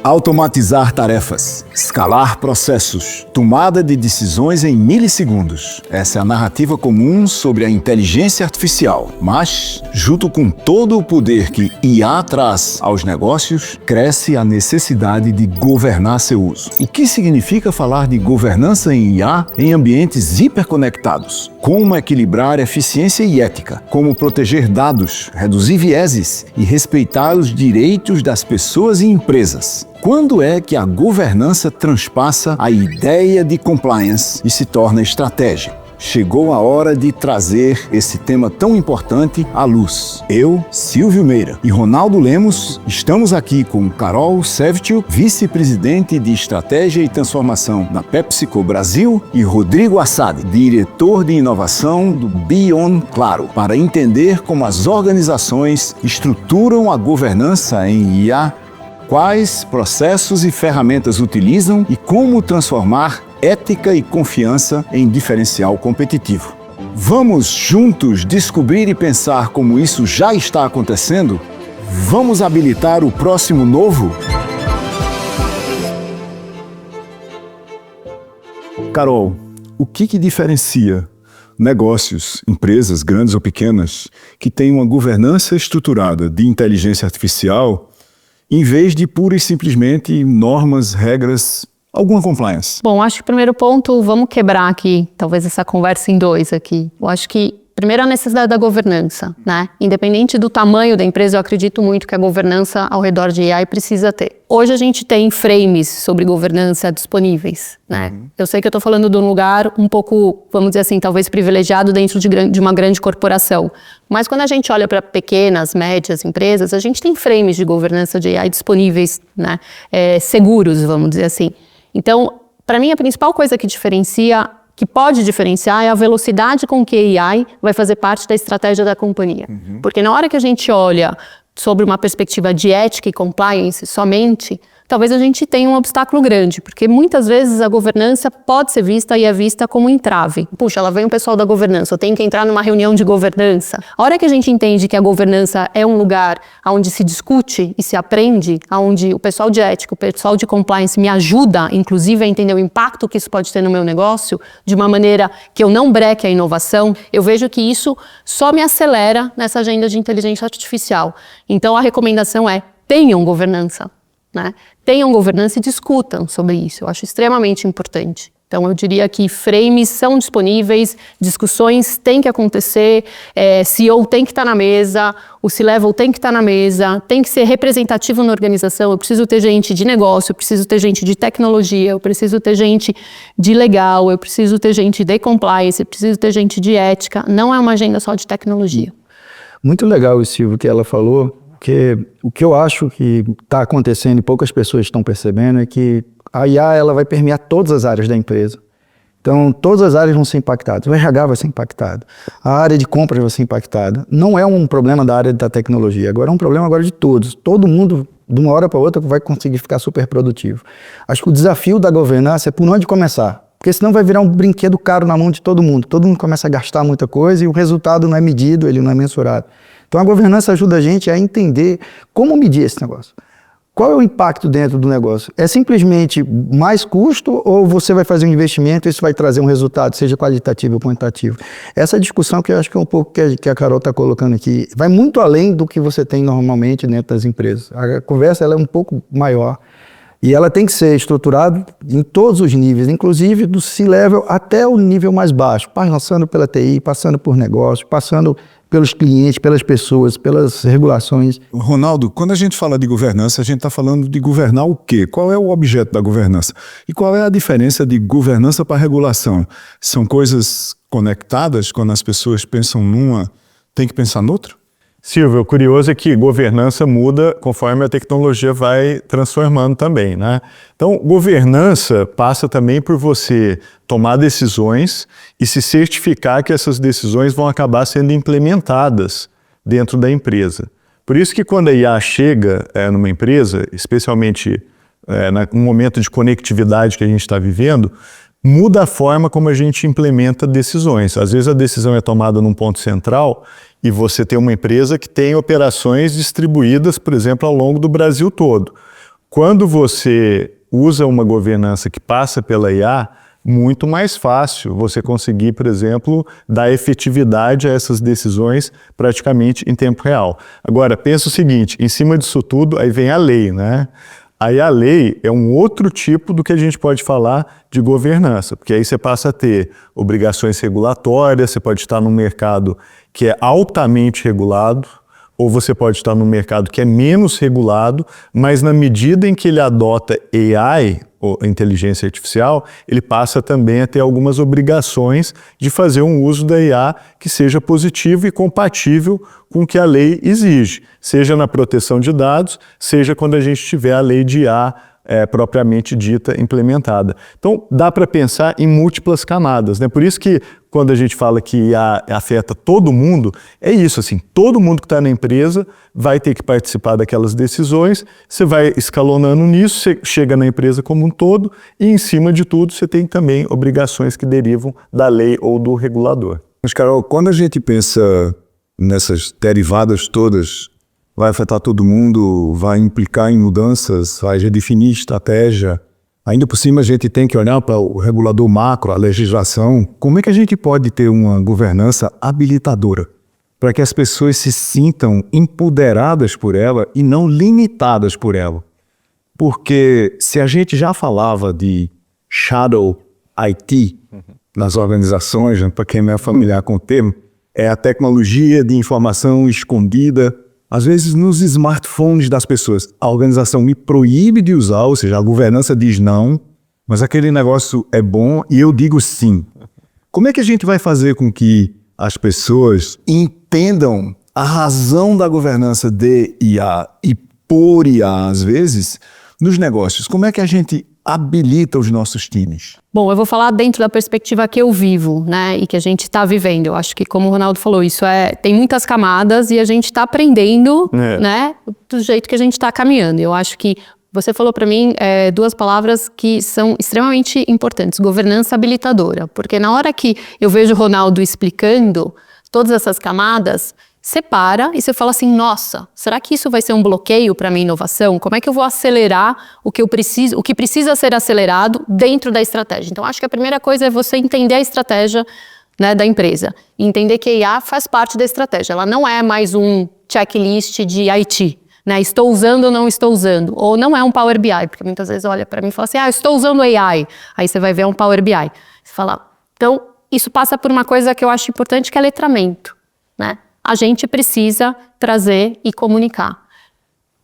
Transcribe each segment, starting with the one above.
Automatizar tarefas, escalar processos, tomada de decisões em milissegundos. Essa é a narrativa comum sobre a inteligência artificial. Mas, junto com todo o poder que IA traz aos negócios, cresce a necessidade de governar seu uso. O que significa falar de governança em IA em ambientes hiperconectados? Como equilibrar eficiência e ética? Como proteger dados, reduzir vieses e respeitar os direitos das pessoas e empresas? Quando é que a governança transpassa a ideia de compliance e se torna estratégia? Chegou a hora de trazer esse tema tão importante à luz. Eu, Silvio Meira e Ronaldo Lemos estamos aqui com Carol Sevtio, vice-presidente de Estratégia e Transformação na PepsiCo Brasil, e Rodrigo Assad, diretor de inovação do Beyond Claro, para entender como as organizações estruturam a governança em IA, quais processos e ferramentas utilizam e como transformar ética e confiança em diferencial competitivo. Vamos juntos descobrir e pensar como isso já está acontecendo? Vamos habilitar o próximo novo? Carol, o que diferencia negócios, empresas grandes ou pequenas, que têm uma governança estruturada de inteligência artificial em vez de pura e simplesmente normas, regras, alguma compliance? Bom, acho que o primeiro ponto, vamos quebrar aqui, talvez essa conversa em dois aqui. Eu acho que, primeiro, a necessidade da governança, né? Independente do tamanho da empresa, eu acredito muito que a governança ao redor de AI precisa ter. Hoje a gente tem frames sobre governança disponíveis, né? Eu sei que eu estou falando de um lugar um pouco, vamos dizer assim, talvez privilegiado dentro de uma grande corporação. Mas quando a gente olha para pequenas, médias empresas, a gente tem frames de governança de AI disponíveis, né? Seguros, vamos dizer assim. Então, para mim, a principal coisa que pode diferenciar é a velocidade com que a AI vai fazer parte da estratégia da companhia. Porque na hora que a gente olha sobre uma perspectiva de ética e compliance somente, talvez a gente tenha um obstáculo grande, porque muitas vezes a governança pode ser vista e é vista como um entrave. Puxa, lá vem o pessoal da governança, eu tenho que entrar numa reunião de governança. A hora que a gente entende que a governança é um lugar onde se discute e se aprende, onde o pessoal de ética, o pessoal de compliance me ajuda, inclusive, a entender o impacto que isso pode ter no meu negócio, de uma maneira que eu não breque a inovação, eu vejo que isso só me acelera nessa agenda de inteligência artificial. Então, a recomendação é: tenham governança. Né? Tenham governança e discutam sobre isso. Eu acho extremamente importante. Então, eu diria que frames são disponíveis, discussões têm que acontecer, CEO tem que estar na mesa, o C-Level tem que estar na mesa, tem que ser representativo na organização. Eu preciso ter gente de negócio, eu preciso ter gente de tecnologia, eu preciso ter gente de legal, eu preciso ter gente de compliance, eu preciso ter gente de ética. Não é uma agenda só de tecnologia. Muito legal isso, Silvio, que ela falou. Porque o que eu acho que está acontecendo e poucas pessoas estão percebendo é que a IA ela vai permear todas as áreas da empresa. Então, todas as áreas vão ser impactadas. O RH vai ser impactado. A área de compras vai ser impactada. Não é um problema da área da tecnologia. Agora é um problema agora de todos. Todo mundo, de uma hora para outra, vai conseguir ficar super produtivo. Acho que o desafio da governança é por onde começar. Porque senão vai virar um brinquedo caro na mão de todo mundo. Todo mundo começa a gastar muita coisa e o resultado não é medido, ele não é mensurado. Então a governança ajuda a gente a entender como medir esse negócio. Qual é o impacto dentro do negócio? É simplesmente mais custo ou você vai fazer um investimento e isso vai trazer um resultado, seja qualitativo ou quantitativo? Essa discussão que eu acho que é um pouco que a Carol está colocando aqui, vai muito além do que você tem normalmente dentro das empresas. A conversa ela é um pouco maior. E ela tem que ser estruturada em todos os níveis, inclusive do C-Level até o nível mais baixo, passando pela TI, passando por negócio, passando pelos clientes, pelas pessoas, pelas regulações. Ronaldo, quando a gente fala de governança, a gente está falando de governar o quê? Qual é o objeto da governança? E qual é a diferença de governança para regulação? São coisas conectadas? Quando as pessoas pensam numa, tem que pensar noutra? Silvio, o curioso é que governança muda conforme a tecnologia vai transformando também, né? Então, governança passa também por você tomar decisões e se certificar que essas decisões vão acabar sendo implementadas dentro da empresa. Por isso que quando a IA chega numa empresa, especialmente no momento de conectividade que a gente está vivendo, muda a forma como a gente implementa decisões. Às vezes a decisão é tomada num ponto central e você tem uma empresa que tem operações distribuídas, por exemplo, ao longo do Brasil todo. Quando você usa uma governança que passa pela IA, muito mais fácil você conseguir, por exemplo, dar efetividade a essas decisões praticamente em tempo real. Agora, pensa o seguinte, em cima disso tudo, aí vem a lei, né? Aí a lei é um outro tipo do que a gente pode falar de governança, porque aí você passa a ter obrigações regulatórias, você pode estar num mercado que é altamente regulado, ou você pode estar num mercado que é menos regulado, mas na medida em que ele adota AI, ou inteligência artificial, ele passa também a ter algumas obrigações de fazer um uso da IA que seja positivo e compatível com o que a lei exige, seja na proteção de dados, seja quando a gente tiver a lei de IA propriamente dita implementada. Então, dá para pensar em múltiplas camadas, né? Por isso que quando a gente fala que IA afeta todo mundo, é isso, assim, todo mundo que está na empresa vai ter que participar daquelas decisões, você vai escalonando nisso, você chega na empresa como um todo e, em cima de tudo, você tem também obrigações que derivam da lei ou do regulador. Mas, Carol, quando a gente pensa nessas derivadas todas, vai afetar todo mundo, vai implicar em mudanças, vai redefinir estratégia. Ainda por cima a gente tem que olhar para o regulador macro, a legislação. Como é que a gente pode ter uma governança habilitadora para que as pessoas se sintam empoderadas por ela e não limitadas por ela? Porque se a gente já falava de shadow IT nas organizações, para quem não é familiar com o termo, é a tecnologia de informação escondida, às vezes nos smartphones das pessoas. A organização me proíbe de usar, ou seja, a governança diz não, mas aquele negócio é bom e eu digo sim. Como é que a gente vai fazer com que as pessoas entendam a razão da governança de IA e por IA, às vezes, nos negócios? Como é que a gente habilita os nossos times? Bom, eu vou falar dentro da perspectiva que eu vivo, né, e que a gente está vivendo. Eu acho que, como o Ronaldo falou, isso tem muitas camadas e a gente está aprendendo, né, do jeito que a gente está caminhando. Eu acho que você falou para mim duas palavras que são extremamente importantes: governança habilitadora. Porque na hora que eu vejo o Ronaldo explicando todas essas camadas, você para e você fala assim, nossa, será que isso vai ser um bloqueio para a minha inovação? Como é que eu vou acelerar o que precisa ser acelerado dentro da estratégia? Então, acho que a primeira coisa é você entender a estratégia, né, da empresa. E entender que a IA faz parte da estratégia. Ela não é mais um checklist de IT, né? Estou usando ou não estou usando. Ou não é um Power BI, porque muitas vezes olha para mim e fala assim, estou usando AI. Aí você vai ver um Power BI. Você fala, então, isso passa por uma coisa que eu acho importante, que é letramento, né? A gente precisa trazer e comunicar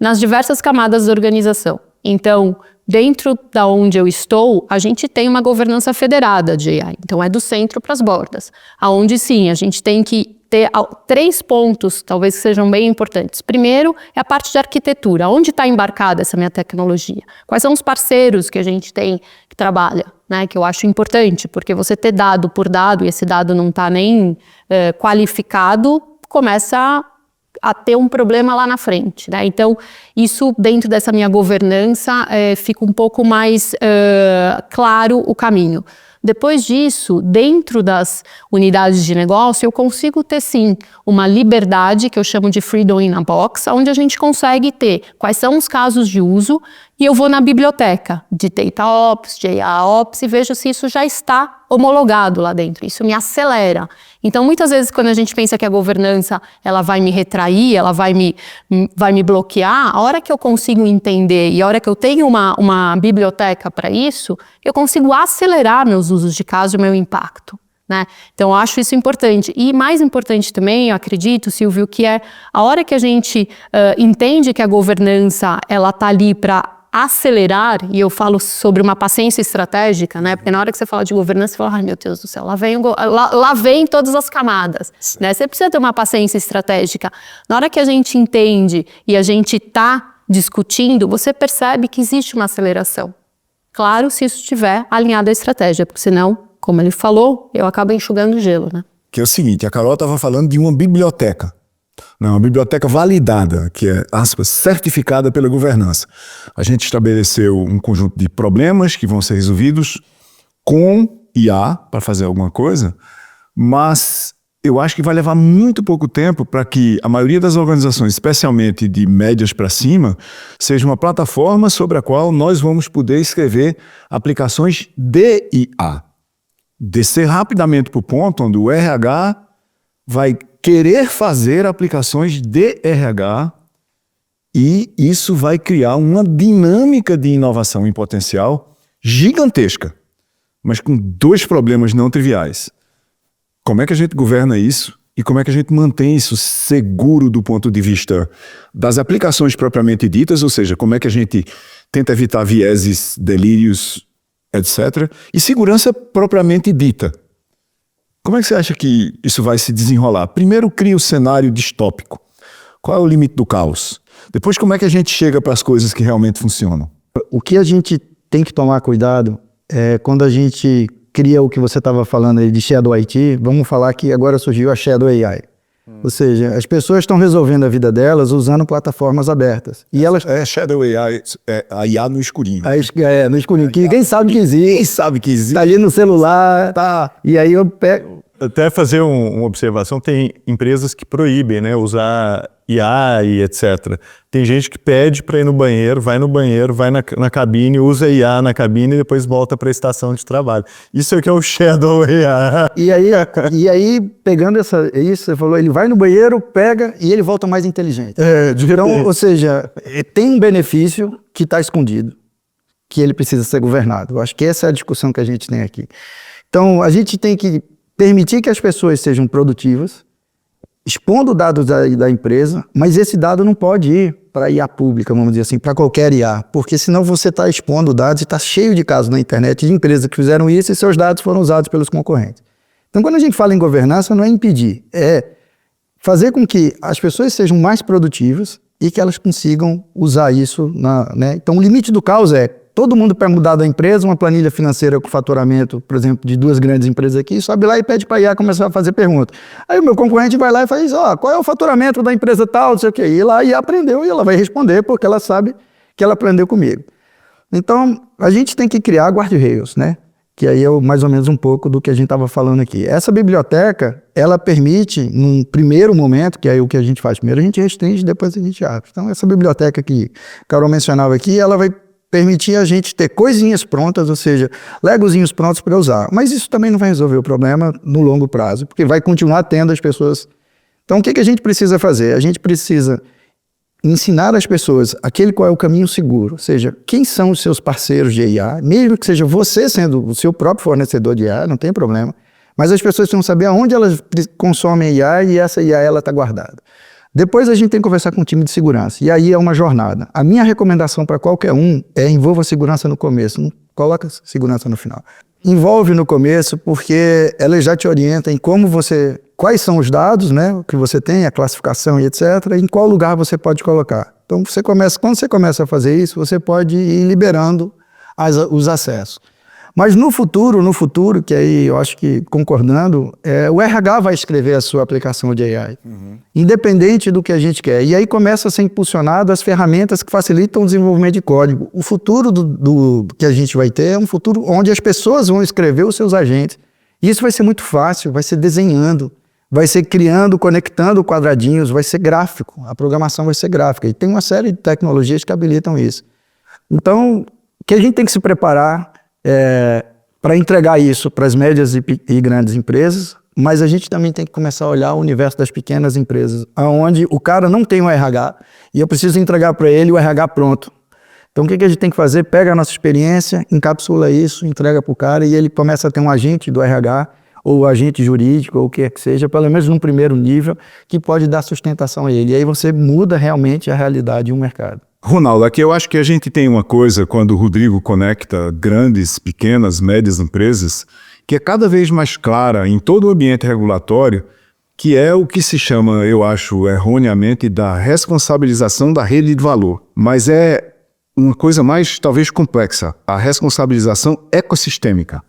nas diversas camadas da organização. Então, dentro da onde eu estou, a gente tem uma governança federada de AI. Então, é do centro para as bordas. Aonde, sim, a gente tem que ter 3 pontos, talvez que sejam bem importantes. Primeiro, é a parte de arquitetura. Onde está embarcada essa minha tecnologia? Quais são os parceiros que a gente tem que trabalha? Né, que eu acho importante, porque você ter dado por dado e esse dado não está nem qualificado, começa a ter um problema lá na frente, né? Então, isso dentro dessa minha governança fica um pouco mais claro o caminho. Depois disso, dentro das unidades de negócio, eu consigo ter sim uma liberdade que eu chamo de freedom in a box, onde a gente consegue ter quais são os casos de uso e eu vou na biblioteca de DataOps, de AIOps e vejo se isso já está homologado lá dentro. Isso me acelera. Então, muitas vezes, quando a gente pensa que a governança ela vai me retrair, ela vai me bloquear, a hora que eu consigo entender e a hora que eu tenho uma biblioteca para isso, eu consigo acelerar meus usos de caso e o meu impacto, né? Então, eu acho isso importante. E mais importante também, eu acredito, Silvio, que é a hora que a gente entende que a governança ela está ali para acelerar, e eu falo sobre uma paciência estratégica, né? Porque na hora que você fala de governança, você fala, ai meu Deus do céu, lá vem todas as camadas, né? Você precisa ter uma paciência estratégica. Na hora que a gente entende e a gente está discutindo, você percebe que existe uma aceleração. Claro, se isso estiver alinhado à estratégia, porque senão, como ele falou, eu acabo enxugando gelo, né? Que é o seguinte, a Carol estava falando de uma biblioteca. Não, uma biblioteca validada, que é, aspas, certificada pela governança. A gente estabeleceu um conjunto de problemas que vão ser resolvidos com IA para fazer alguma coisa, mas eu acho que vai levar muito pouco tempo para que a maioria das organizações, especialmente de médias para cima, seja uma plataforma sobre a qual nós vamos poder escrever aplicações de IA. Descer rapidamente para o ponto onde o RH vai querer fazer aplicações de RH e isso vai criar uma dinâmica de inovação em potencial gigantesca, mas com dois problemas não triviais. Como é que a gente governa isso e como é que a gente mantém isso seguro do ponto de vista das aplicações propriamente ditas, ou seja, como é que a gente tenta evitar vieses, delírios, etc. E segurança propriamente dita. Como é que você acha que isso vai se desenrolar? Primeiro cria o cenário distópico. Qual é o limite do caos? Depois como é que a gente chega para as coisas que realmente funcionam? O que a gente tem que tomar cuidado é quando a gente cria o que você estava falando aí de Shadow IT, vamos falar que agora surgiu a Shadow AI. Ou seja, as pessoas estão resolvendo a vida delas usando plataformas abertas. E elas... Shadow AI, a IA no escurinho. No escurinho, que ninguém sabe que existe. Quem sabe que existe. Tá ali no celular, tá. E aí eu pego... Até fazer uma observação, tem empresas que proíbem, né, usar IA e etc. Tem gente que pede para ir no banheiro, vai na cabine, usa IA na cabine e depois volta para a estação de trabalho. Isso é que é o Shadow AI. E aí pegando isso, você falou, ele vai no banheiro, pega e ele volta mais inteligente. Então, ou seja, tem um benefício que está escondido, que ele precisa ser governado. Eu acho que essa é a discussão que a gente tem aqui. Então, a gente tem que permitir que as pessoas sejam produtivas, expondo dados da empresa, mas esse dado não pode ir para a IA pública, vamos dizer assim, para qualquer IA, porque senão você está expondo dados e está cheio de casos na internet de empresas que fizeram isso e seus dados foram usados pelos concorrentes. Então, quando a gente fala em governança, não é impedir, é fazer com que as pessoas sejam mais produtivas e que elas consigam usar isso. Então, o limite do caos é todo mundo para mudar da empresa, uma planilha financeira com faturamento, por exemplo, de 2 grandes empresas aqui, sobe lá e pede para a IA começar a fazer pergunta. Aí o meu concorrente vai lá e faz, qual é o faturamento da empresa tal, não sei o quê. E lá a IA aprendeu e ela vai responder porque ela sabe que ela aprendeu comigo. Então, a gente tem que criar guardrails, né? Que aí é mais ou menos um pouco do que a gente estava falando aqui. Essa biblioteca, ela permite, num primeiro momento, que é o que a gente faz, primeiro a gente restringe, depois a gente abre. Então, essa biblioteca que o Carol mencionava aqui, ela vai permitir a gente ter coisinhas prontas, ou seja, legozinhos prontos para usar. Mas isso também não vai resolver o problema no longo prazo, porque vai continuar tendo as pessoas. Então, o que a gente precisa fazer? A gente precisa ensinar as pessoas qual é o caminho seguro, ou seja, quem são os seus parceiros de IA, mesmo que seja você sendo o seu próprio fornecedor de IA, não tem problema, mas as pessoas precisam saber aonde elas consomem IA e essa IA está guardada. Depois a gente tem que conversar com o time de segurança, e aí é uma jornada. A minha recomendação para qualquer um é envolva a segurança no começo, não coloca segurança no final. Envolve no começo porque ela já te orienta em quais são os dados, né, que você tem, a classificação e etc, em qual lugar você pode colocar. Então quando você começa a fazer isso, você pode ir liberando os acessos. Mas no futuro, que aí eu acho que concordando, o RH vai escrever a sua aplicação de AI, independente do que a gente quer. E aí começa a ser impulsionado as ferramentas que facilitam o desenvolvimento de código. O futuro do que a gente vai ter é um futuro onde as pessoas vão escrever os seus agentes. E isso vai ser muito fácil, vai ser desenhando, vai ser criando, conectando quadradinhos, vai ser gráfico. A programação vai ser gráfica. E tem uma série de tecnologias que habilitam isso. Então, o que a gente tem que se preparar para entregar isso para as médias e grandes empresas, mas a gente também tem que começar a olhar o universo das pequenas empresas, onde o cara não tem um RH e eu preciso entregar para ele o RH pronto. Então o que a gente tem que fazer? Pega a nossa experiência, encapsula isso, entrega para o cara e ele começa a ter um agente do RH ou agente jurídico ou o que é que seja, pelo menos num primeiro nível, que pode dar sustentação a ele. E aí você muda realmente a realidade e o mercado. Ronaldo, aqui eu acho que a gente tem uma coisa, quando o Rodrigo conecta grandes, pequenas, médias empresas, que é cada vez mais clara em todo o ambiente regulatório, que é o que se chama, eu acho, erroneamente, da responsabilização da rede de valor. Mas é uma coisa mais, talvez, complexa, a responsabilização ecossistêmica,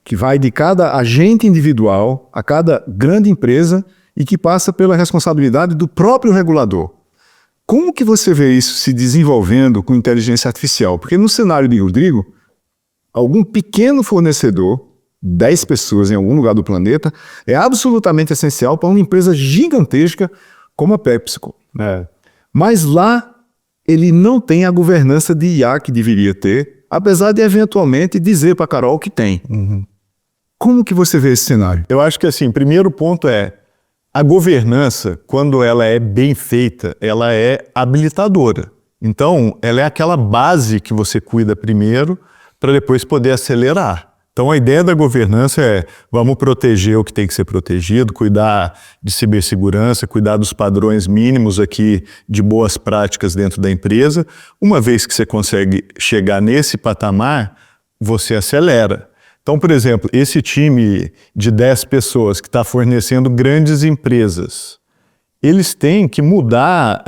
que vai de cada agente individual a cada grande empresa e que passa pela responsabilidade do próprio regulador. Como que você vê isso se desenvolvendo com inteligência artificial? Porque no cenário de Rodrigo, algum pequeno fornecedor 10 pessoas em algum lugar do planeta, é absolutamente essencial para uma empresa gigantesca como a PepsiCo. Mas lá ele não tem a governança de IA que deveria ter, apesar de eventualmente dizer para a Carol que tem. Como que você vê esse cenário? Eu acho que assim, primeiro ponto é a governança, quando ela é bem feita, ela é habilitadora. Então, ela é aquela base que você cuida primeiro para depois poder acelerar. Então, a ideia da governança é, vamos proteger o que tem que ser protegido, cuidar de cibersegurança, cuidar dos padrões mínimos aqui de boas práticas dentro da empresa. Uma vez que você consegue chegar nesse patamar, você acelera. Então, por exemplo, esse time de 10 pessoas que está fornecendo grandes empresas, eles têm que mudar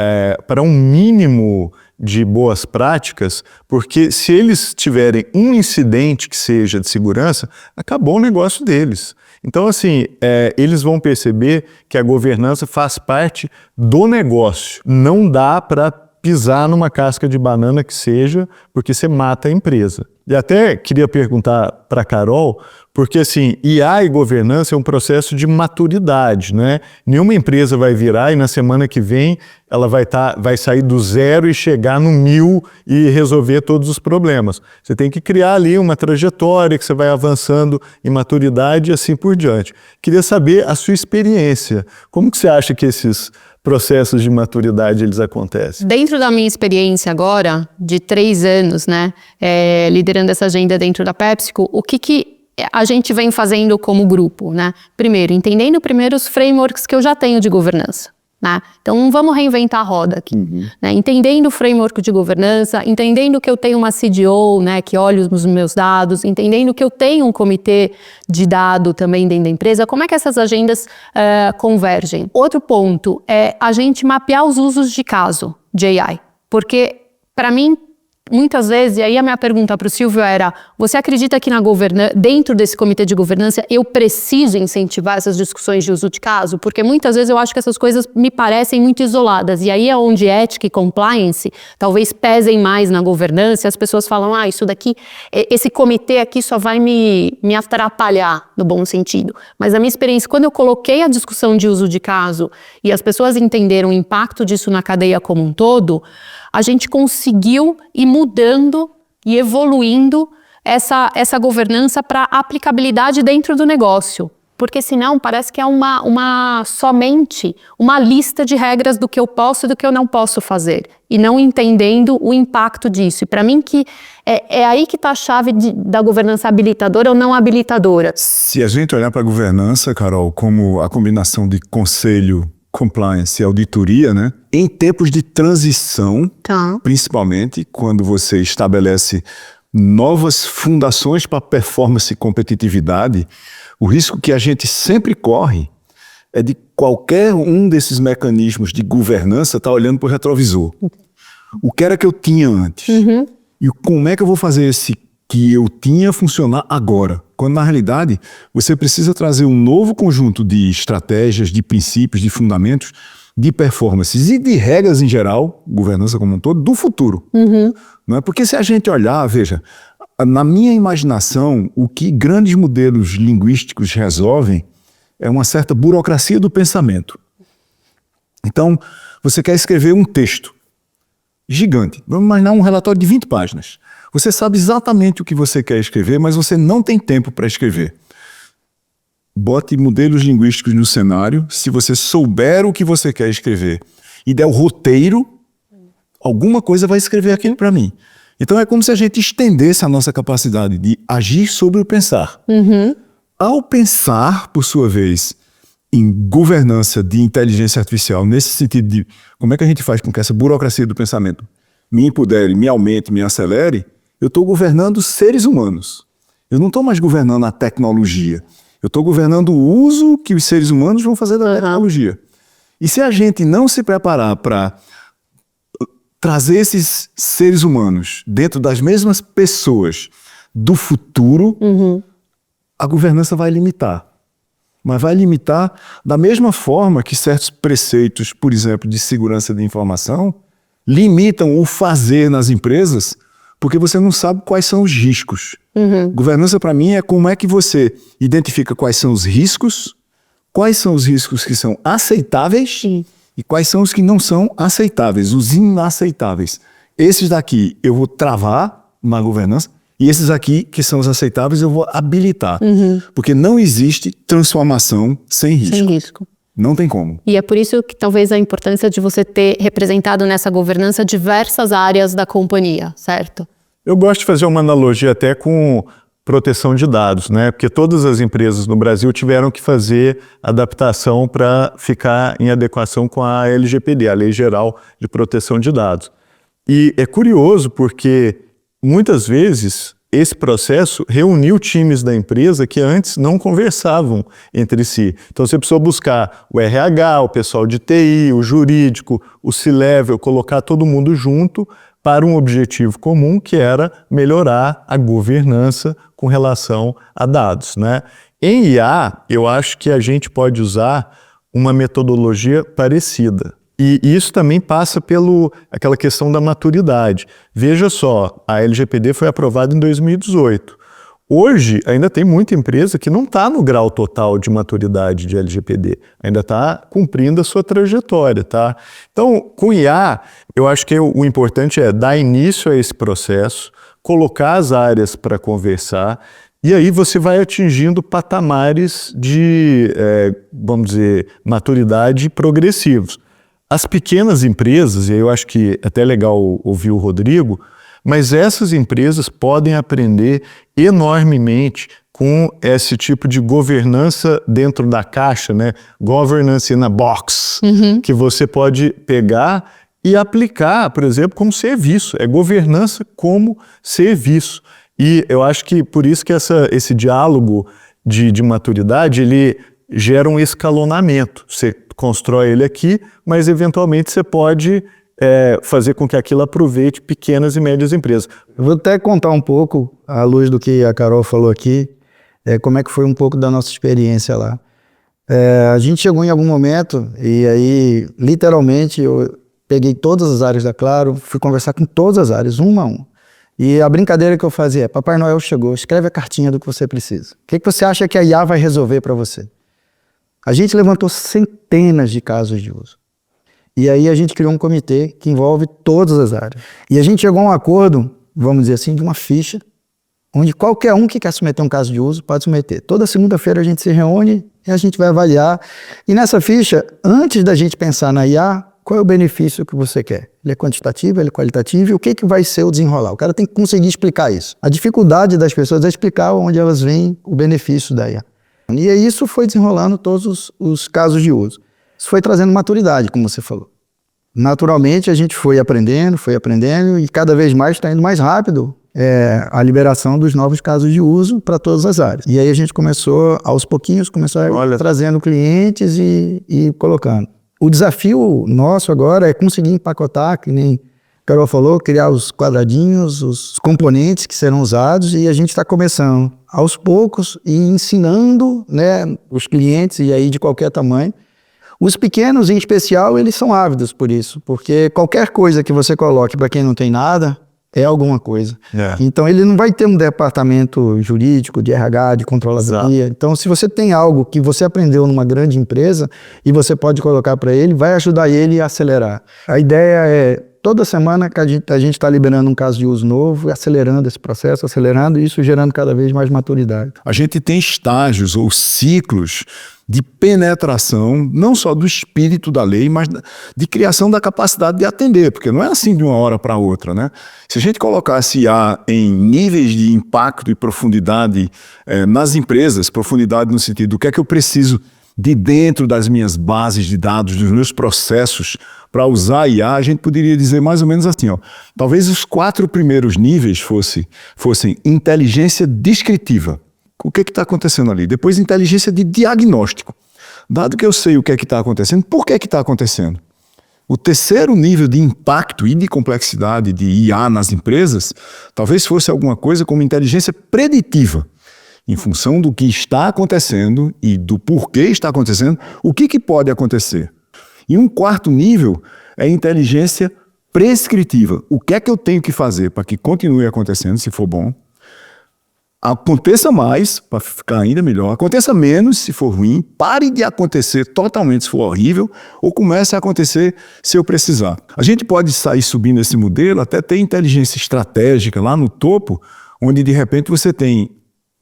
para um mínimo de boas práticas, porque se eles tiverem um incidente que seja de segurança, acabou o negócio deles. Então, assim, eles vão perceber que a governança faz parte do negócio. Não dá para pisar numa casca de banana que seja, porque você mata a empresa. E até queria perguntar para a Carol, porque assim, IA e governança é um processo de maturidade, né? Nenhuma empresa vai virar e na semana que vem ela vai sair do 0 e chegar no 1000 e resolver todos os problemas. Você tem que criar ali uma trajetória que você vai avançando em maturidade e assim por diante. Queria saber a sua experiência. Como que você acha que esses processos de maturidade eles acontecem? Dentro da minha experiência agora, de 3 anos, né, liderando essa agenda dentro da PepsiCo, o que a gente vem fazendo como grupo, né? Primeiro, entendendo os frameworks que eu já tenho de governança. Né? Então, não vamos reinventar a roda aqui. Né? Entendendo o framework de governança, entendendo que eu tenho uma CDO, né, que olha os meus dados, entendendo que eu tenho um comitê de dado também dentro da empresa, como é que essas agendas convergem? Outro ponto é a gente mapear os usos de caso de AI. Porque, para mim, muitas vezes, e aí a minha pergunta para o Silvio era, você acredita que dentro desse comitê de governança eu preciso incentivar essas discussões de uso de caso? Porque muitas vezes eu acho que essas coisas me parecem muito isoladas, e aí é onde ética e compliance talvez pesem mais na governança, e as pessoas falam, isso daqui, esse comitê aqui só vai me atrapalhar, no bom sentido. Mas a minha experiência, quando eu coloquei a discussão de uso de caso, e as pessoas entenderam o impacto disso na cadeia como um todo, a gente conseguiu ir mudando e evoluindo essa governança para aplicabilidade dentro do negócio. Porque senão parece que é somente uma lista de regras do que eu posso e do que eu não posso fazer. E não entendendo o impacto disso. E para mim que é aí que está a chave da governança habilitadora ou não habilitadora. Se a gente olhar para a governança, Carol, como a combinação de conselho, compliance e auditoria, né? Em tempos de transição, principalmente quando você estabelece novas fundações para performance e competitividade, o risco que a gente sempre corre é de qualquer um desses mecanismos de governança estar olhando para o retrovisor. O que era que eu tinha antes? E como é que eu vou fazer esse que eu tinha funcionar agora? Quando, na realidade, você precisa trazer um novo conjunto de estratégias, de princípios, de fundamentos, de performances e de regras em geral, governança como um todo, do futuro. Não é? Porque se a gente olhar, veja, na minha imaginação, o que grandes modelos linguísticos resolvem é uma certa burocracia do pensamento. Então, você quer escrever um texto gigante. Vamos imaginar um relatório de 20 páginas. Você sabe exatamente o que você quer escrever, mas você não tem tempo para escrever. Bote modelos linguísticos no cenário. Se você souber o que você quer escrever e der o roteiro, alguma coisa vai escrever aquilo para mim. Então é como se a gente estendesse a nossa capacidade de agir sobre o pensar. Ao pensar, por sua vez, em governança de inteligência artificial, nesse sentido de como é que a gente faz com que essa burocracia do pensamento me empodere, me aumente, me acelere, eu estou governando seres humanos. Eu não estou mais governando a tecnologia. Eu estou governando o uso que os seres humanos vão fazer da tecnologia. E se a gente não se preparar para trazer esses seres humanos dentro das mesmas pessoas do futuro, a governança vai limitar. Mas vai limitar da mesma forma que certos preceitos, por exemplo, de segurança de informação, limitam o fazer nas empresas, porque você não sabe quais são os riscos. Governança, para mim, é como é que você identifica quais são os riscos que são aceitáveis e quais são os que não são aceitáveis, os inaceitáveis. Esses daqui eu vou travar na governança e esses aqui, que são os aceitáveis, eu vou habilitar. Porque não existe transformação sem risco. Sem risco. Não tem como. E é por isso que talvez a importância de você ter representado nessa governança diversas áreas da companhia, certo? Eu gosto de fazer uma analogia até com proteção de dados, né? Porque todas as empresas no Brasil tiveram que fazer adaptação para ficar em adequação com a LGPD, a Lei Geral de Proteção de Dados. E é curioso porque muitas vezes esse processo reuniu times da empresa que antes não conversavam entre si. Então você precisou buscar o RH, o pessoal de TI, o jurídico, o C-Level, colocar todo mundo junto para um objetivo comum, que era melhorar a governança com relação a dados, né? Em IA, eu acho que a gente pode usar uma metodologia parecida. E isso também passa aquela questão da maturidade. Veja só, a LGPD foi aprovada em 2018. Hoje, ainda tem muita empresa que não está no grau total de maturidade de LGPD. Ainda está cumprindo a sua trajetória, tá? Então, com IA, eu acho que o importante é dar início a esse processo, colocar as áreas para conversar, e aí você vai atingindo patamares de, vamos dizer, maturidade progressivos. As pequenas empresas, e eu acho que é até legal ouvir o Rodrigo, mas essas empresas podem aprender enormemente com esse tipo de governança dentro da caixa, né? Governance in a box, que você pode pegar e aplicar, por exemplo, como serviço. É governança como serviço. E eu acho que por isso que esse diálogo de maturidade, ele gera um escalonamento. Você constrói ele aqui, mas eventualmente você pode fazer com que aquilo aproveite pequenas e médias empresas. Eu vou até contar um pouco, à luz do que a Carol falou aqui, como é que foi um pouco da nossa experiência lá. A gente chegou em algum momento e aí, literalmente, eu peguei todas as áreas da Claro, fui conversar com todas as áreas, uma a uma. E a brincadeira que eu fazia é, Papai Noel chegou, escreve a cartinha do que você precisa. O que você acha que a IA vai resolver para você? A gente levantou centenas de casos de uso. E aí a gente criou um comitê que envolve todas as áreas. E a gente chegou a um acordo, vamos dizer assim, de uma ficha, onde qualquer um que quer submeter um caso de uso pode submeter. Toda segunda-feira a gente se reúne e a gente vai avaliar. E nessa ficha, antes da gente pensar na IA, qual é o benefício que você quer? Ele é quantitativo, ele é qualitativo, e o que vai ser o desenrolar? O cara tem que conseguir explicar isso. A dificuldade das pessoas é explicar onde elas veem o benefício da IA. E isso foi desenrolando todos os casos de uso. Isso foi trazendo maturidade, como você falou. Naturalmente, a gente foi aprendendo, e cada vez mais está indo mais rápido a liberação dos novos casos de uso para todas as áreas. E aí a gente começou, aos pouquinhos, trazendo clientes e colocando. O desafio nosso agora é conseguir empacotar, que nem a Carol falou, criar os quadradinhos, os componentes que serão usados, e a gente está começando aos poucos e ensinando, né, os clientes, e aí de qualquer tamanho. Os pequenos, em especial, eles são ávidos por isso, porque qualquer coisa que você coloque para quem não tem nada, é alguma coisa. Então ele não vai ter um departamento jurídico, de RH, de controladoria. Então se você tem algo que você aprendeu numa grande empresa e você pode colocar para ele, vai ajudar ele a acelerar. A ideia é, toda semana que a gente está liberando um caso de uso novo, acelerando esse processo, e isso gerando cada vez mais maturidade. A gente tem estágios ou ciclos de penetração, não só do espírito da lei, mas de criação da capacidade de atender, porque não é assim de uma hora para outra, né? Se a gente colocasse IA em níveis de impacto e profundidade nas empresas, profundidade no sentido do que é que eu preciso de dentro das minhas bases de dados, dos meus processos, para usar IA, a gente poderia dizer mais ou menos assim, ó, talvez os 4 primeiros níveis fossem inteligência descritiva. O que está acontecendo ali? Depois, inteligência de diagnóstico. Dado que eu sei o que é que está acontecendo, por que é que está acontecendo? O terceiro nível de impacto e de complexidade de IA nas empresas, talvez fosse alguma coisa como inteligência preditiva. Em função do que está acontecendo e do porquê está acontecendo, o que pode acontecer? E um quarto nível é inteligência prescritiva. O que é que eu tenho que fazer para que continue acontecendo, se for bom? aconteça mais, para ficar ainda melhor, aconteça menos se for ruim, pare de acontecer totalmente se for horrível, ou comece a acontecer se eu precisar. A gente pode sair subindo esse modelo, até ter inteligência estratégica lá no topo, onde de repente você tem,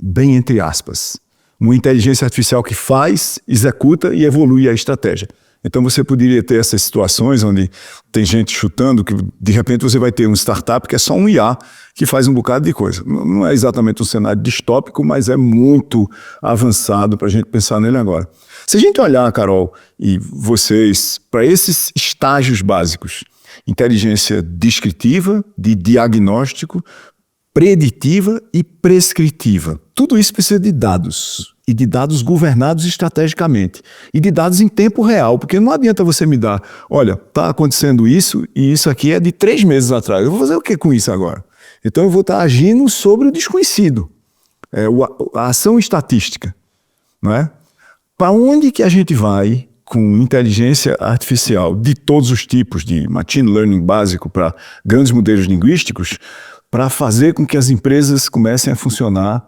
bem entre aspas, uma inteligência artificial que faz, executa e evolui a estratégia. Então você poderia ter essas situações onde tem gente chutando que de repente você vai ter um startup que é só um IA que faz um bocado de coisa. Não é exatamente um cenário distópico, mas é muito avançado para a gente pensar nele agora. Se a gente olhar, Carol, e vocês, para esses estágios básicos, inteligência descritiva, de diagnóstico, preditiva e prescritiva. Tudo isso precisa de dados, e de dados governados estrategicamente, e de dados em tempo real, porque não adianta você me dar, olha, está acontecendo isso, e isso aqui é de 3 meses atrás, eu vou fazer o que com isso agora? Então eu vou estar agindo sobre o desconhecido, a ação estatística, não é? Para onde que a gente vai com inteligência artificial de todos os tipos, de machine learning básico para grandes modelos linguísticos, para fazer com que as empresas comecem a funcionar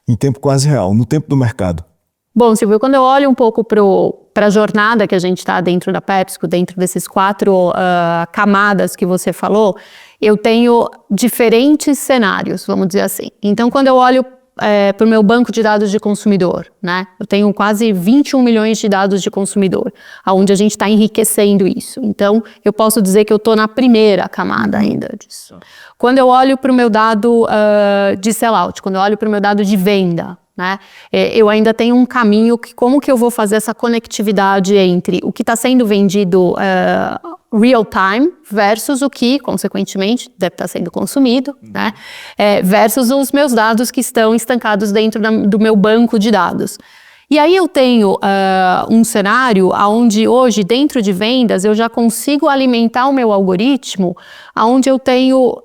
em tempo quase real, no tempo do mercado? Bom, Silvio, quando eu olho um pouco para a jornada que a gente está dentro da PepsiCo, dentro desses 4 camadas que você falou, eu tenho diferentes cenários, vamos dizer assim. Então, quando eu olho para o meu banco de dados de consumidor, né? Eu tenho quase 21 milhões de dados de consumidor, onde a gente está enriquecendo isso. Então, eu posso dizer que eu estou na primeira camada ainda disso. Quando eu olho para o meu dado de sellout, quando eu olho para o meu dado de venda, né? Eu ainda tenho um caminho que como que eu vou fazer essa conectividade entre o que está sendo vendido real time versus o que, consequentemente, deve estar sendo consumido, né? Versus os meus dados que estão estancados dentro do meu banco de dados. E aí eu tenho um cenário onde hoje, dentro de vendas, eu já consigo alimentar o meu algoritmo, onde eu tenho,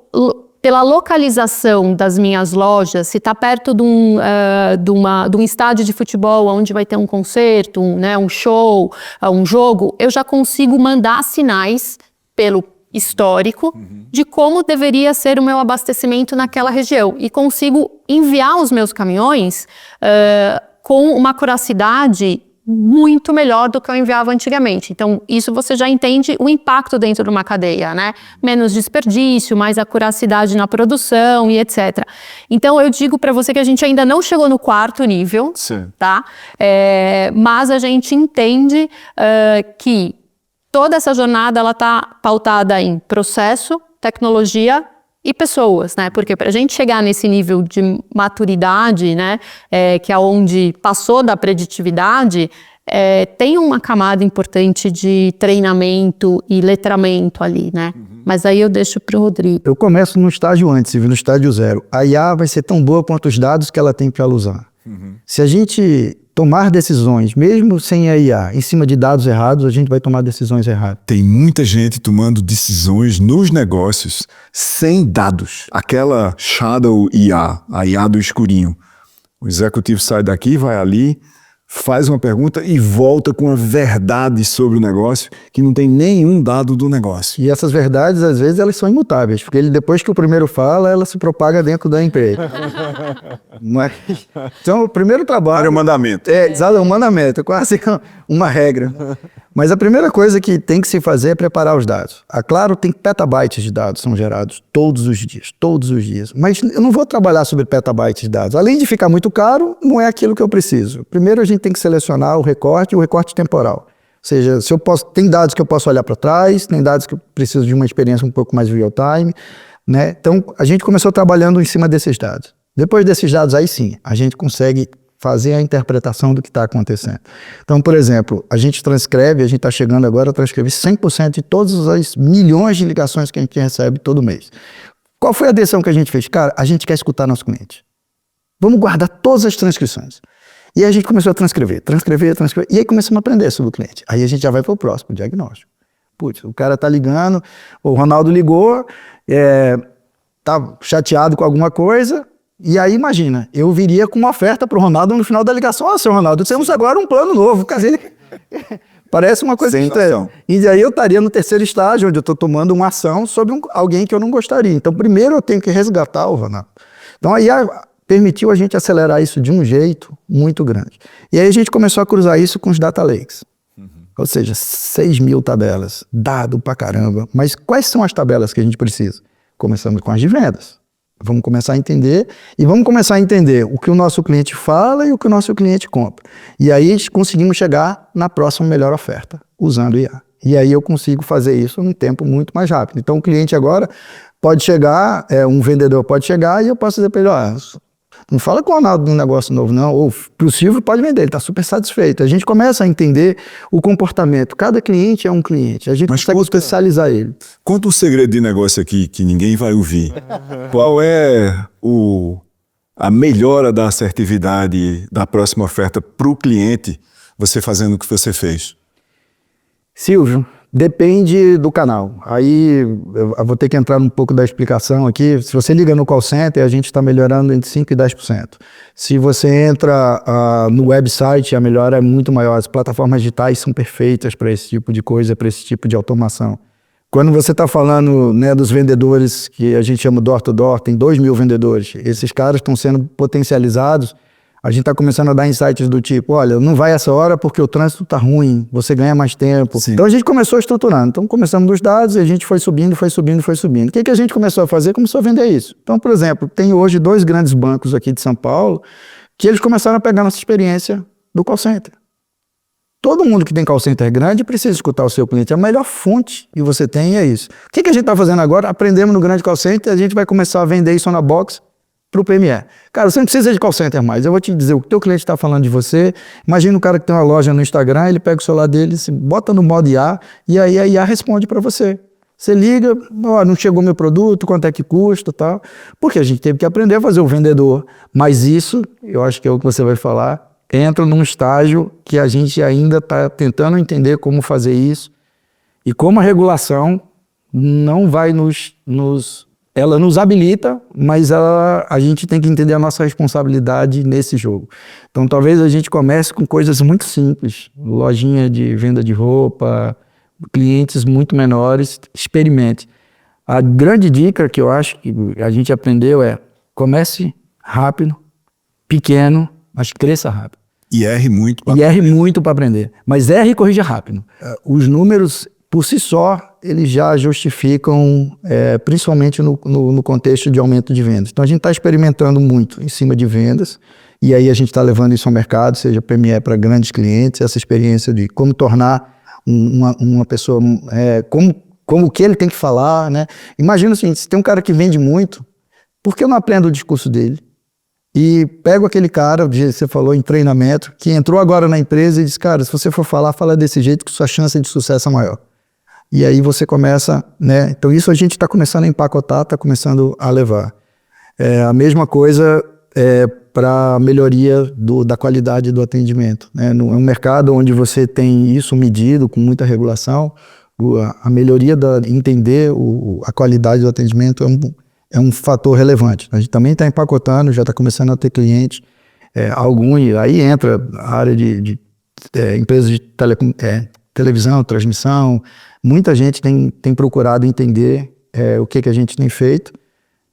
pela localização das minhas lojas, se está perto de um estádio de futebol onde vai ter um concerto, um show, um jogo, eu já consigo mandar sinais pelo histórico de como deveria ser o meu abastecimento naquela região. E consigo enviar os meus caminhões com uma acuracidade muito melhor do que eu enviava antigamente. Então, isso você já entende o impacto dentro de uma cadeia, né? Menos desperdício, mais acuracidade na produção e etc. Então, eu digo para você que a gente ainda não chegou no 4º nível, Sim. tá? Mas a gente entende que toda essa jornada ela está pautada em processo, tecnologia e pessoas, né? Porque para a gente chegar nesse nível de maturidade, né, que é onde passou da preditividade, tem uma camada importante de treinamento e letramento ali, né? Mas aí eu deixo para o Rodrigo. Eu começo no estágio antes, no estágio 0. A IA vai ser tão boa quanto os dados que ela tem para usar. Se a gente tomar decisões, mesmo sem a IA, em cima de dados errados, a gente vai tomar decisões erradas. Tem muita gente tomando decisões nos negócios sem dados. Aquela shadow IA, a IA do escurinho. O executivo sai daqui, vai ali, faz uma pergunta e volta com a verdade sobre o negócio que não tem nenhum dado do negócio. E essas verdades, às vezes, elas são imutáveis, porque depois que o primeiro fala, ela se propaga dentro da empresa. Mas, então, o primeiro trabalho... É um mandamento. Exato, é um mandamento, é quase uma regra. Mas a primeira coisa que tem que se fazer é preparar os dados. Claro, tem petabytes de dados são gerados todos os dias. Mas eu não vou trabalhar sobre petabytes de dados. Além de ficar muito caro, não é aquilo que eu preciso. Primeiro, a gente tem que selecionar o recorte temporal. Ou seja, tem dados que eu posso olhar para trás, tem dados que eu preciso de uma experiência um pouco mais real time, né? Então, a gente começou trabalhando em cima desses dados. Depois desses dados, aí sim, a gente consegue fazer a interpretação do que está acontecendo. Então, por exemplo, a gente está chegando agora a transcrever 100% de todas as milhões de ligações que a gente recebe todo mês. Qual foi a decisão que a gente fez? Cara, a gente quer escutar nosso cliente. Vamos guardar todas as transcrições. E aí a gente começou a transcrever. E aí começamos a aprender sobre o cliente. Aí a gente já vai para o próximo, diagnóstico. Putz, o cara tá ligando, o Ronaldo ligou, tá chateado com alguma coisa, e aí imagina, eu viria com uma oferta para o Ronaldo no final da ligação. Ó, seu Ronaldo, temos agora um plano novo. Parece uma coisa estranha. E aí eu estaria no 3º estágio, onde eu estou tomando uma ação sobre alguém que eu não gostaria. Então, primeiro eu tenho que resgatar o Ronaldo. Então, aí permitiu a gente acelerar isso de um jeito muito grande. E aí a gente começou a cruzar isso com os data lakes. Ou seja, 6.000 tabelas, dado pra caramba. Mas quais são as tabelas que a gente precisa? Começamos com as de vendas. Vamos começar a entender e vamos começar a entender o que o nosso cliente fala e o que o nosso cliente compra. E aí conseguimos chegar na próxima melhor oferta, usando IA. E aí eu consigo fazer isso num tempo muito mais rápido. Então o cliente agora pode chegar, um vendedor pode chegar e eu posso dizer para ele, não fala com o Ronaldo de um negócio novo, não. Ou para o Silvio pode vender, ele está super satisfeito. A gente começa a entender o comportamento. Cada cliente é um cliente. A gente consegue especializar ele. Conta um segredo de negócio aqui que ninguém vai ouvir. Qual é a melhora da assertividade da próxima oferta para o cliente, você fazendo o que você fez? Silvio, depende do canal. Aí eu vou ter que entrar um pouco da explicação aqui. Se você liga no call center, a gente está melhorando entre 5% e 10%. Se você entra no website, a melhora é muito maior. As plataformas digitais são perfeitas para esse tipo de coisa, para esse tipo de automação. Quando você está falando, né, dos vendedores, que a gente chama door-to-door, tem 2.000 vendedores. Esses caras estão sendo potencializados. A gente está começando a dar insights do tipo, olha, não vai essa hora porque o trânsito está ruim, você ganha mais tempo. Sim. Então a gente começou a estruturar. Então começamos dos dados e a gente foi subindo. O que a gente começou a fazer? Começou a vender isso. Então, por exemplo, tem hoje 2 grandes bancos aqui de São Paulo que eles começaram a pegar nossa experiência do call center. Todo mundo que tem call center grande precisa escutar o seu cliente. A melhor fonte que você tem é isso. O que a gente está fazendo agora? Aprendemos no grande call center, a gente vai começar a vender isso na box para o PME. Cara, você não precisa de call center mais. Eu vou te dizer o que o teu cliente está falando de você. Imagina um cara que tem uma loja no Instagram, ele pega o celular dele, se bota no modo IA e aí a IA responde para você. Você liga, não chegou meu produto, quanto é que custa e tal. Porque a gente teve que aprender a fazer o vendedor. Mas isso, eu acho que é o que você vai falar, entra num estágio que a gente ainda está tentando entender como fazer isso e como a regulação não vai ela nos habilita, mas a gente tem que entender a nossa responsabilidade nesse jogo. Então, talvez a gente comece com coisas muito simples, lojinha de venda de roupa, clientes muito menores, experimente. A grande dica que eu acho que a gente aprendeu é comece rápido, pequeno, mas cresça rápido. E erre muito. E erre muito para aprender. Mas erre e corrija rápido. Os números, por si só, eles já justificam, principalmente no contexto de aumento de vendas. Então, a gente está experimentando muito em cima de vendas, e aí a gente está levando isso ao mercado, seja PME para grandes clientes, essa experiência de como tornar uma pessoa, como que ele tem que falar, né? Imagina o seguinte, se tem um cara que vende muito, por que eu não aprendo o discurso dele? E pego aquele cara, você falou em treinamento, que entrou agora na empresa e diz, cara, se você for falar, fala desse jeito que sua chance de sucesso é maior. E aí você começa, né? Então isso a gente está começando a empacotar, está começando a levar. A mesma coisa para a melhoria da qualidade do atendimento, né? É um mercado onde você tem isso medido com muita regulação, a melhoria entender a qualidade do atendimento é um fator relevante. A gente também está empacotando, já está começando a ter clientes, aí entra a área de empresas de televisão, transmissão. Muita gente tem procurado entender o que a gente tem feito.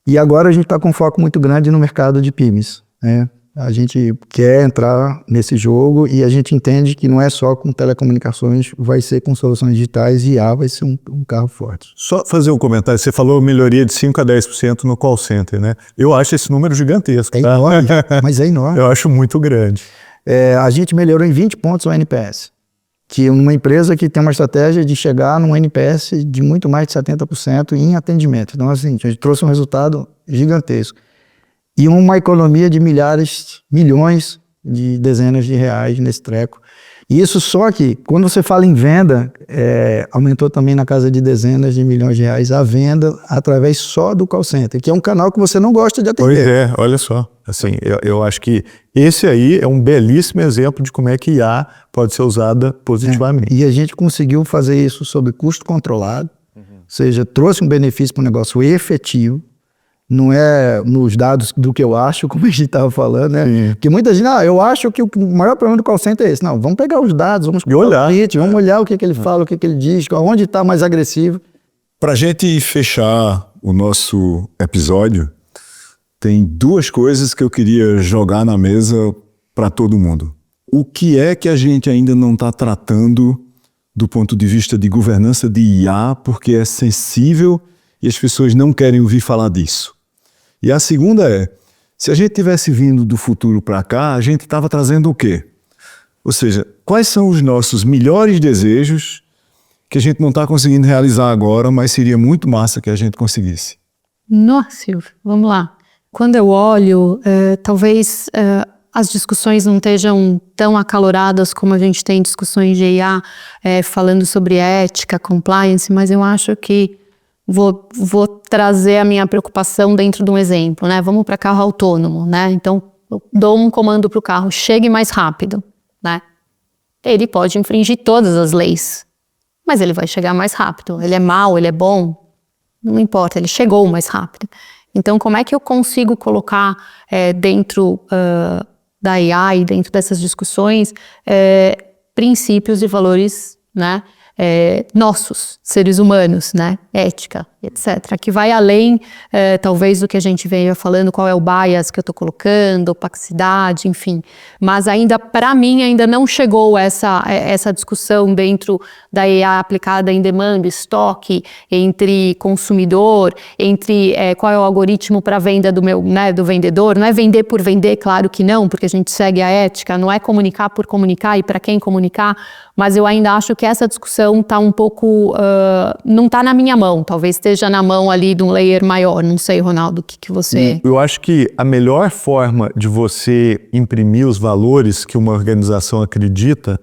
E agora a gente está com um foco muito grande no mercado de PIMEs, né? A gente quer entrar nesse jogo e a gente entende que não é só com telecomunicações, vai ser com soluções digitais e IA vai ser um carro forte. Só fazer um comentário, você falou melhoria de 5% a 10% no call center, né? Eu acho esse número gigantesco. É enorme, mas é enorme. Eu acho muito grande. A gente melhorou em 20 pontos o NPS, que uma empresa que tem uma estratégia de chegar num NPS de muito mais de 70% em atendimento. Então, assim, a gente trouxe um resultado gigantesco. E uma economia de milhões de dezenas de reais nesse treco. E isso só que, quando você fala em venda, aumentou também na casa de dezenas de milhões de reais a venda através só do call center, que é um canal que você não gosta de atender. Pois é, olha só. Assim, eu acho que esse aí é um belíssimo exemplo de como é que IA pode ser usada positivamente. E a gente conseguiu fazer isso sob custo controlado, ou seja, trouxe um benefício para o negócio efetivo. Não é nos dados do que eu acho, como a gente estava falando, né? Sim. Porque muita gente, eu acho que o maior problema do call center é esse. Não, vamos pegar os dados, vamos olhar, vamos olhar o que ele fala, o que ele diz, onde está mais agressivo. Para a gente fechar o nosso episódio, tem duas coisas que eu queria jogar na mesa para todo mundo. O que é que a gente ainda não está tratando do ponto de vista de governança de IA, porque é sensível e as pessoas não querem ouvir falar disso? E a segunda é, se a gente tivesse vindo do futuro para cá, a gente estava trazendo o quê? Ou seja, quais são os nossos melhores desejos que a gente não está conseguindo realizar agora, mas seria muito massa que a gente conseguisse? Nossa, Silvio, vamos lá. Quando eu olho, talvez as discussões não estejam tão acaloradas como a gente tem discussões de IA, falando sobre ética, compliance, mas eu acho que vou trazer a minha preocupação dentro de um exemplo, né? Vamos para carro autônomo, né? Então, eu dou um comando para o carro, chegue mais rápido, né? Ele pode infringir todas as leis, mas ele vai chegar mais rápido. Ele é mau, ele é bom, não importa, ele chegou mais rápido. Então, como é que eu consigo colocar dentro da IA e dentro dessas discussões princípios e valores, né, nossos, seres humanos, né, ética, etc., que vai além, talvez, do que a gente veio falando, qual é o bias que eu estou colocando, opacidade, enfim. Mas ainda, para mim, ainda não chegou essa discussão dentro da IA aplicada em demanda, estoque, entre consumidor, entre qual é o algoritmo para venda do vendedor. Não é vender por vender, claro que não, porque a gente segue a ética, não é comunicar por comunicar e para quem comunicar, mas eu ainda acho que essa discussão está um pouco, não está na minha mão, talvez esteja na mão ali de um layer maior. Não sei, Ronaldo, o que você... Eu acho que a melhor forma de você imprimir os valores que uma organização acredita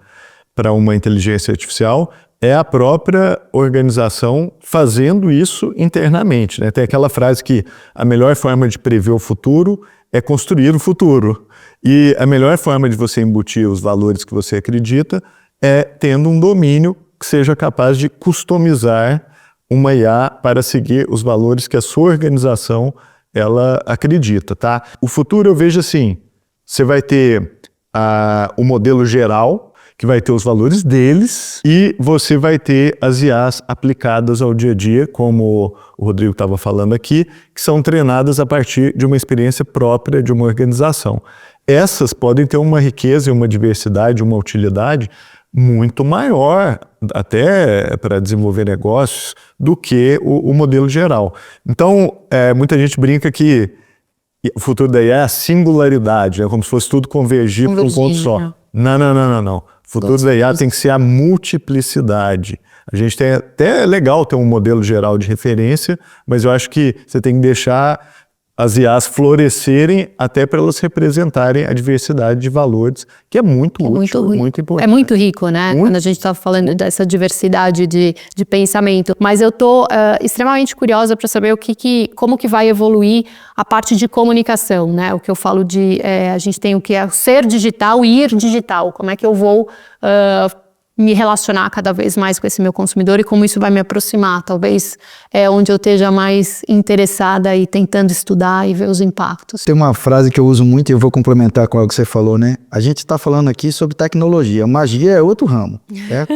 para uma inteligência artificial é a própria organização fazendo isso internamente, né? Tem aquela frase que a melhor forma de prever o futuro é construir o futuro. E a melhor forma de você embutir os valores que você acredita é tendo um domínio que seja capaz de customizar uma IA para seguir os valores que a sua organização ela acredita, tá? O futuro eu vejo assim, você vai ter o modelo geral, que vai ter os valores deles, e você vai ter as IAs aplicadas ao dia a dia, como o Rodrigo estava falando aqui, que são treinadas a partir de uma experiência própria de uma organização. Essas podem ter uma riqueza e uma diversidade, uma utilidade muito maior, até para desenvolver negócios, do que o modelo geral. Então, muita gente brinca que o futuro da IA é a singularidade, né? Como se fosse tudo convergir para um ponto só. Não. O futuro da IA tem que ser a multiplicidade. A gente tem até legal ter um modelo geral de referência, mas eu acho que você tem que deixar as IAs florescerem até para elas representarem a diversidade de valores, que é muito útil, muito importante. É muito rico, né? Quando a gente está falando dessa diversidade de pensamento. Mas eu estou extremamente curiosa para saber como que vai evoluir a parte de comunicação, né? O que eu falo de... a gente tem o que é o ser digital e ir digital. Como é que eu vou... me relacionar cada vez mais com esse meu consumidor e como isso vai me aproximar. Talvez é onde eu esteja mais interessada e tentando estudar e ver os impactos. Tem uma frase que eu uso muito e eu vou complementar com algo que você falou, né? A gente está falando aqui sobre tecnologia. Magia é outro ramo, certo?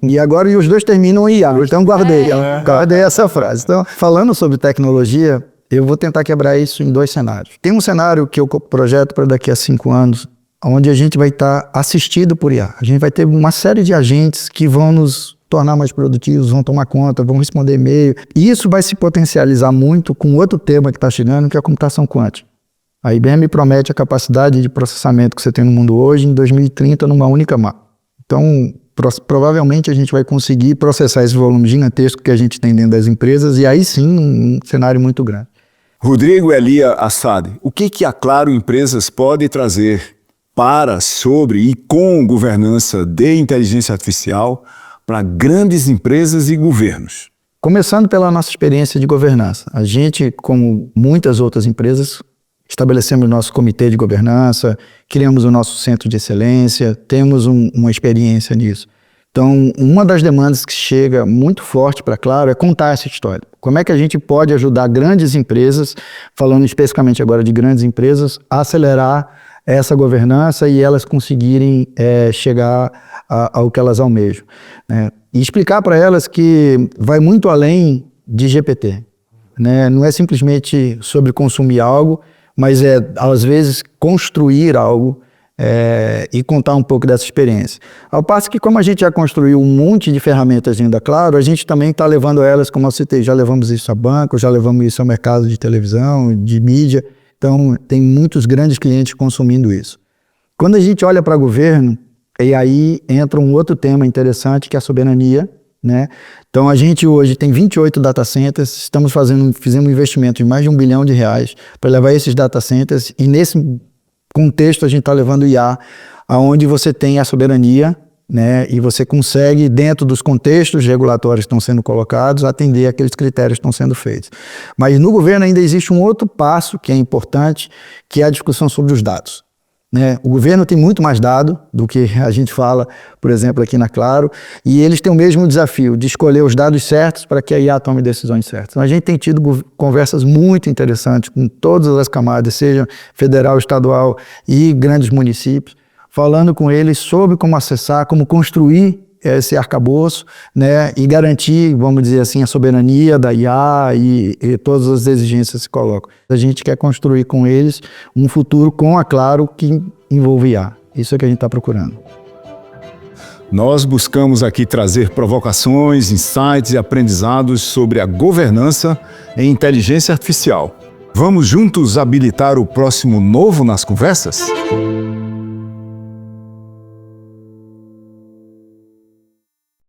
E agora os dois terminam em IA. Então guardei essa frase. Então, falando sobre tecnologia, eu vou tentar quebrar isso em dois cenários. Tem um cenário que eu projeto para daqui a 5 anos, onde a gente vai estar assistido por IA. A gente vai ter uma série de agentes que vão nos tornar mais produtivos, vão tomar conta, vão responder e-mail. E isso vai se potencializar muito com outro tema que está chegando, que é a computação quântica. A IBM promete a capacidade de processamento que você tem no mundo hoje em 2030 numa única máquina. Então, provavelmente a gente vai conseguir processar esse volume gigantesco que a gente tem dentro das empresas e aí sim um cenário muito grande. Rodrigo Elia Assad, o que a Claro Empresas pode trazer para, sobre e com governança de inteligência artificial para grandes empresas e governos? Começando pela nossa experiência de governança. A gente, como muitas outras empresas, estabelecemos o nosso comitê de governança, criamos o nosso centro de excelência, temos uma experiência nisso. Então, uma das demandas que chega muito forte para Claro é contar essa história. Como é que a gente pode ajudar grandes empresas, falando especificamente agora de grandes empresas, a acelerar essa governança e elas conseguirem chegar ao que elas almejam, né? E explicar para elas que vai muito além de GPT, né? Não é simplesmente sobre consumir algo, mas às vezes, construir algo e contar um pouco dessa experiência. Ao passo que, como a gente já construiu um monte de ferramentas ainda, claro, a gente também está levando elas, como eu citei, já levamos isso a banco, já levamos isso ao mercado de televisão, de mídia, então tem muitos grandes clientes consumindo isso. Quando a gente olha para governo, e aí entra um outro tema interessante, que é a soberania, né? Então a gente hoje tem 28 data centers, fizemos um investimento de mais de R$1 bilhão para levar esses data centers, e nesse contexto a gente está levando IA, aonde você tem a soberania, né? E você consegue, dentro dos contextos regulatórios que estão sendo colocados, atender aqueles critérios que estão sendo feitos. Mas no governo ainda existe um outro passo que é importante, que é a discussão sobre os dados. Né? O governo tem muito mais dado do que a gente fala, por exemplo, aqui na Claro, e eles têm o mesmo desafio de escolher os dados certos para que a IA tome decisões certas. Então, a gente tem tido conversas muito interessantes com todas as camadas, seja federal, estadual e grandes municípios, falando com eles sobre como acessar, como construir esse arcabouço, né, e garantir, vamos dizer assim, a soberania da IA e todas as exigências que se colocam. A gente quer construir com eles um futuro com a Claro que envolve IA. Isso é que a gente está procurando. Nós buscamos aqui trazer provocações, insights e aprendizados sobre a governança em inteligência artificial. Vamos juntos habilitar o próximo novo nas conversas?